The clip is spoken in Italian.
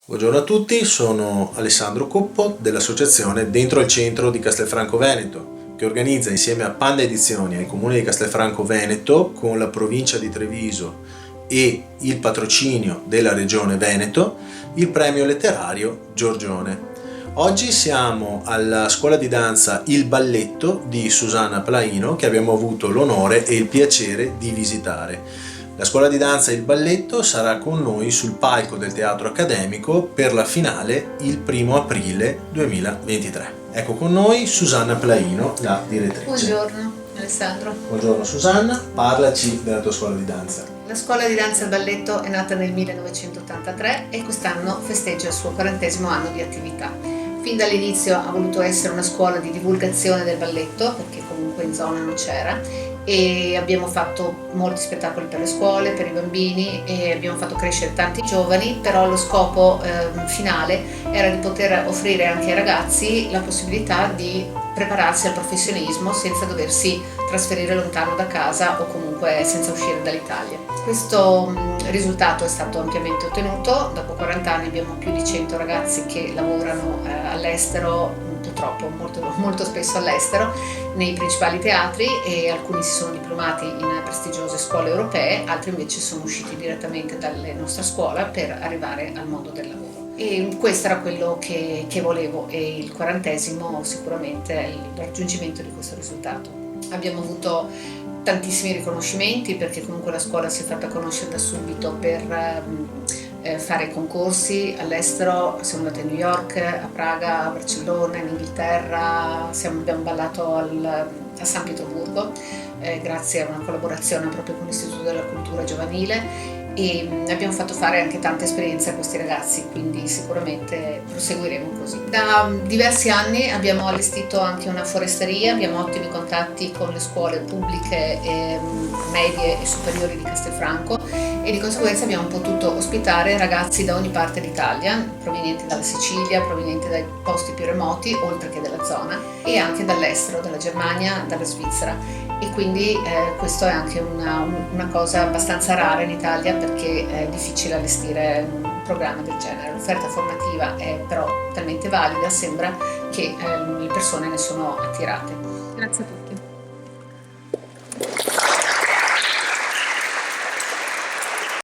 Buongiorno a tutti, sono Alessandro Coppo dell'associazione Dentro al Centro di Castelfranco Veneto, che organizza insieme a Panda Edizioni e ai comuni di Castelfranco Veneto, con la provincia di Treviso e il patrocinio della regione Veneto, il premio letterario Giorgione. Oggi siamo alla scuola di danza Il Balletto di Susanna Plaino, che abbiamo avuto l'onore e il piacere di visitare. La scuola di danza Il Balletto sarà con noi sul palco del Teatro Accademico per la finale il 1° aprile 2023. Ecco con noi Susanna Plaino, la direttrice. Buongiorno Alessandro. Buongiorno Susanna, parlaci della tua scuola di danza. La scuola di danza Il Balletto è nata nel 1983 e quest'anno festeggia il suo 40° anno di attività. Fin dall'inizio ha voluto essere una scuola di divulgazione del balletto, perché comunque in zona non c'era, e abbiamo fatto molti spettacoli per le scuole, per i bambini, e abbiamo fatto crescere tanti giovani, però lo scopo finale era di poter offrire anche ai ragazzi la possibilità di prepararsi al professionismo senza doversi trasferire lontano da casa o comunque senza uscire dall'Italia. Questo risultato è stato ampiamente ottenuto. Dopo 40 anni abbiamo più di 100 ragazzi che lavorano all'estero, purtroppo molto spesso all'estero, nei principali teatri, e alcuni si sono diplomati in prestigiose scuole europee, altri invece sono usciti direttamente dalla nostra scuola per arrivare al mondo del lavoro. E questo era quello che volevo, e il 40° sicuramente è il raggiungimento di questo risultato. Abbiamo avuto tantissimi riconoscimenti, perché comunque la scuola si è fatta conoscere da subito per fare concorsi all'estero. Siamo andati a New York, a Praga, a Barcellona, in Inghilterra, abbiamo ballato a San Pietroburgo grazie a una collaborazione proprio con l'Istituto della Cultura Giovanile, e abbiamo fatto fare anche tante esperienze a questi ragazzi, quindi sicuramente proseguiremo così. Da diversi anni abbiamo allestito anche una foresteria, abbiamo ottimi contatti con le scuole pubbliche, medie e superiori di Castelfranco, e di conseguenza abbiamo potuto ospitare ragazzi da ogni parte d'Italia, provenienti dalla Sicilia, provenienti dai posti più remoti, oltre che dalla zona, e anche dall'estero, dalla Germania, dalla Svizzera. E quindi questo è anche una cosa abbastanza rara in Italia, perché è difficile allestire un programma del genere. L'offerta formativa è però talmente valida, sembra, che le persone ne sono attirate. Grazie a tutti.